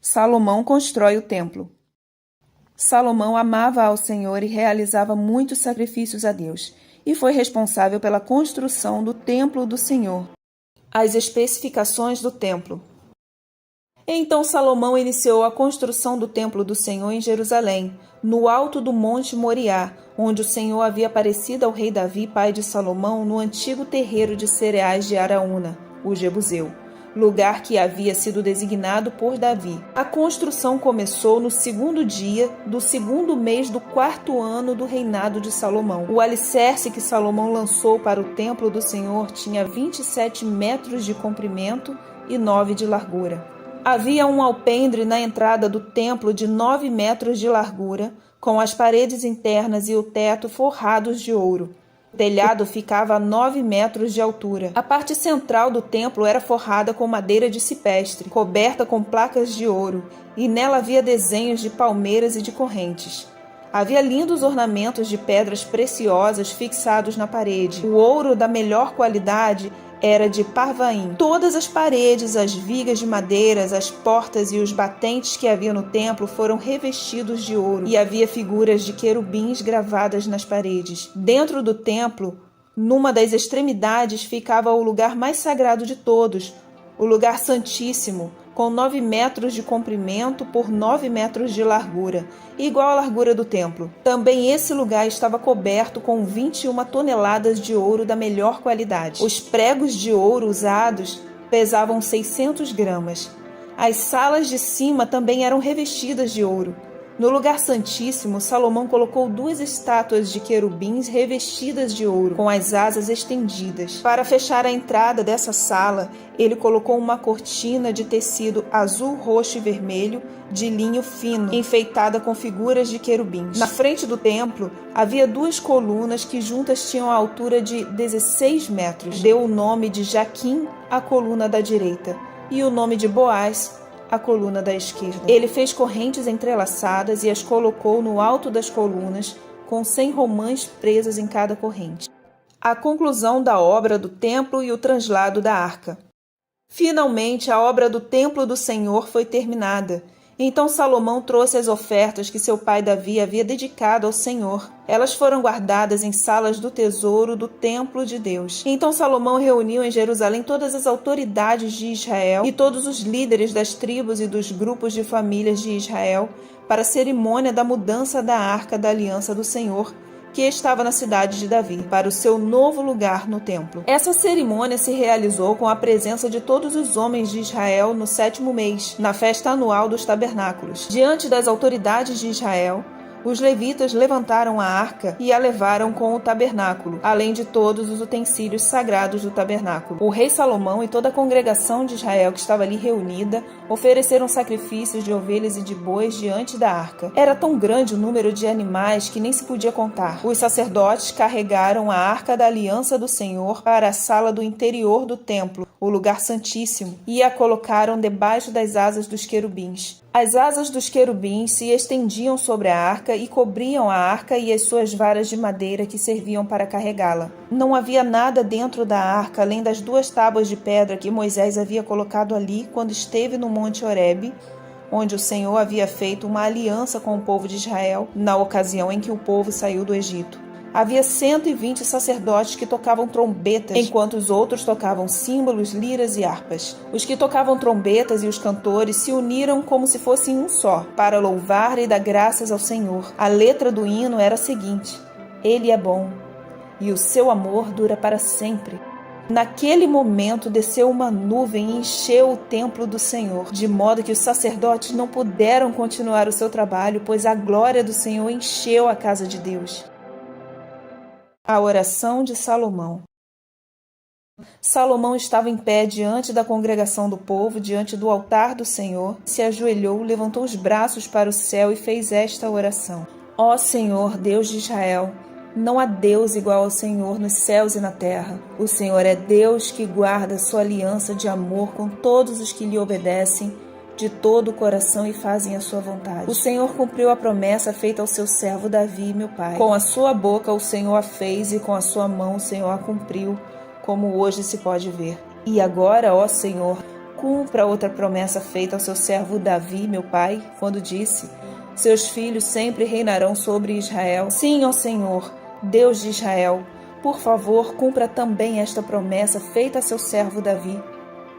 Salomão constrói o templo. Salomão amava ao Senhor e realizava muitos sacrifícios a Deus, e foi responsável pela construção do templo do Senhor. As especificações do templo. Então Salomão iniciou a construção do templo do Senhor em Jerusalém, no alto do monte Moriá, onde o Senhor havia aparecido ao rei Davi, pai de Salomão, no antigo terreiro de cereais de Araúna, o Jebuseu, lugar que havia sido designado por Davi. A construção começou no segundo dia do segundo mês do quarto ano do reinado de Salomão. O alicerce que Salomão lançou para o templo do Senhor tinha 27 metros de comprimento e 9 de largura. Havia um alpendre na entrada do templo de 9 metros de largura, com as paredes internas e o teto forrados de ouro. O telhado ficava a 9 metros de altura. A parte central do templo era forrada com madeira de cipestre, coberta com placas de ouro, e nela havia desenhos de palmeiras e de correntes. Havia lindos ornamentos de pedras preciosas fixados na parede. O ouro da melhor qualidade era de Parvaim. Todas as paredes, as vigas de madeiras, as portas e os batentes que havia no templo foram revestidos de ouro, e havia figuras de querubins gravadas nas paredes. Dentro do templo, numa das extremidades, ficava o lugar mais sagrado de todos, o lugar santíssimo, com 9 metros de comprimento por 9 metros de largura, igual à largura do templo. Também esse lugar estava coberto com 21 toneladas de ouro da melhor qualidade. Os pregos de ouro usados pesavam 600 gramas. As salas de cima também eram revestidas de ouro. No lugar santíssimo, Salomão colocou 2 estátuas de querubins revestidas de ouro, com as asas estendidas. Para fechar a entrada dessa sala, ele colocou uma cortina de tecido azul, roxo e vermelho, de linho fino, enfeitada com figuras de querubins. Na frente do templo, havia 2 colunas que juntas tinham a altura de 16 metros. Deu o nome de Jaquim à coluna da direita, e o nome de Boaz a coluna da esquerda. Ele fez correntes entrelaçadas e as colocou no alto das colunas, com 100 romãs presas em cada corrente. A conclusão da obra do templo e o translado da arca. Finalmente, a obra do templo do Senhor foi terminada. Então Salomão trouxe as ofertas que seu pai Davi havia dedicado ao Senhor. Elas foram guardadas em salas do tesouro do templo de Deus. Então Salomão reuniu em Jerusalém todas as autoridades de Israel e todos os líderes das tribos e dos grupos de famílias de Israel para a cerimônia da mudança da arca da aliança do Senhor, que estava na cidade de Davi, para o seu novo lugar no templo. Essa cerimônia se realizou com a presença de todos os homens de Israel no 7º mês, na festa anual dos tabernáculos. Diante das autoridades de Israel, os levitas levantaram a arca e a levaram com o tabernáculo, além de todos os utensílios sagrados do tabernáculo. O rei Salomão e toda a congregação de Israel que estava ali reunida ofereceram sacrifícios de ovelhas e de bois diante da arca. Era tão grande o número de animais que nem se podia contar. Os sacerdotes carregaram a arca da aliança do Senhor para a sala do interior do templo, o lugar santíssimo, e a colocaram debaixo das asas dos querubins. As asas dos querubins se estendiam sobre a arca e cobriam a arca e as suas varas de madeira que serviam para carregá-la. Não havia nada dentro da arca além das 2 tábuas de pedra que Moisés havia colocado ali quando esteve no Monte Horebe, onde o Senhor havia feito uma aliança com o povo de Israel na ocasião em que o povo saiu do Egito. Havia 120 sacerdotes que tocavam trombetas, enquanto os outros tocavam símbolos, liras e harpas. Os que tocavam trombetas e os cantores se uniram como se fossem um só, para louvar e dar graças ao Senhor. A letra do hino era a seguinte: Ele é bom, e o seu amor dura para sempre. Naquele momento desceu uma nuvem e encheu o templo do Senhor, de modo que os sacerdotes não puderam continuar o seu trabalho, pois a glória do Senhor encheu a casa de Deus. A oração de Salomão. Salomão estava em pé diante da congregação do povo, diante do altar do Senhor, se ajoelhou, levantou os braços para o céu e fez esta oração: Ó Senhor, Deus de Israel, não há Deus igual ao Senhor nos céus e na terra. O Senhor é Deus que guarda sua aliança de amor com todos os que lhe obedecem de todo o coração e fazem a sua vontade. O Senhor cumpriu a promessa feita ao seu servo Davi, meu pai. Com a sua boca o Senhor a fez e com a sua mão o Senhor a cumpriu, como hoje se pode ver. E agora, ó Senhor, cumpra outra promessa feita ao seu servo Davi, meu pai, quando disse: seus filhos sempre reinarão sobre Israel. Sim, ó Senhor, Deus de Israel, por favor, cumpra também esta promessa feita a seu servo Davi.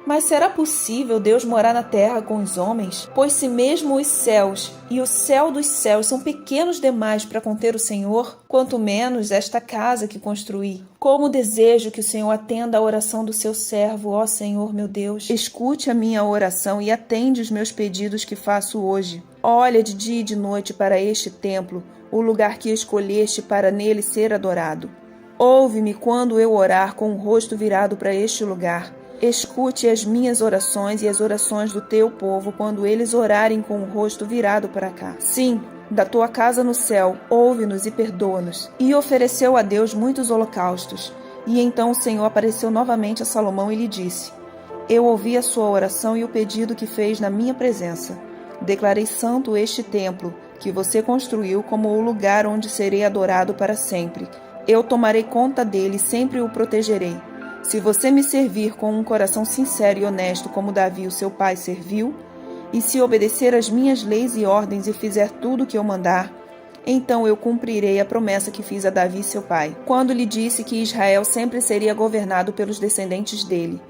Mas será possível Deus morar na terra com os homens? Pois se mesmo os céus e o céu dos céus são pequenos demais para conter o Senhor, quanto menos esta casa que construí. Como desejo que o Senhor atenda a oração do seu servo, ó Senhor meu Deus. Escute a minha oração e atende os meus pedidos que faço hoje. Olha de dia e de noite para este templo, o lugar que escolheste para nele ser adorado. Ouve-me quando eu orar com o rosto virado para este lugar. Escute as minhas orações e as orações do teu povo quando eles orarem com o rosto virado para cá. Sim, da tua casa no céu, ouve-nos e perdoa-nos. E ofereceu a Deus muitos holocaustos. E então o Senhor apareceu novamente a Salomão e lhe disse: eu ouvi a sua oração e o pedido que fez na minha presença. Declarei santo este templo, que você construiu como o lugar onde serei adorado para sempre. Eu tomarei conta dele e sempre o protegerei. Se você me servir com um coração sincero e honesto como Davi, o seu pai, serviu, e se obedecer às minhas leis e ordens e fizer tudo o que eu mandar, então eu cumprirei a promessa que fiz a Davi, seu pai, quando lhe disse que Israel sempre seria governado pelos descendentes dele.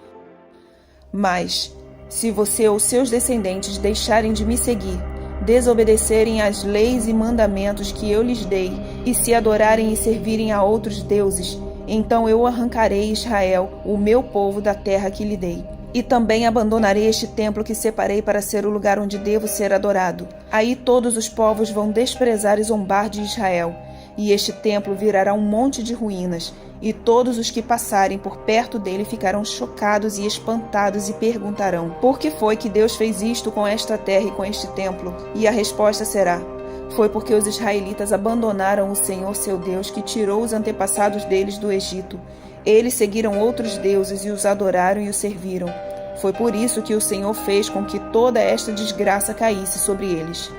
Mas, se você ou seus descendentes deixarem de me seguir, desobedecerem às leis e mandamentos que eu lhes dei, e se adorarem e servirem a outros deuses, então eu arrancarei Israel, o meu povo, da terra que lhe dei. E também abandonarei este templo que separei para ser o lugar onde devo ser adorado. Aí todos os povos vão desprezar e zombar de Israel. E este templo virará um monte de ruínas. E todos os que passarem por perto dele ficarão chocados e espantados e perguntarão: por que foi que Deus fez isto com esta terra e com este templo? E a resposta será: foi porque os israelitas abandonaram o Senhor seu Deus, que tirou os antepassados deles do Egito. Eles seguiram outros deuses e os adoraram e os serviram. Foi por isso que o Senhor fez com que toda esta desgraça caísse sobre eles.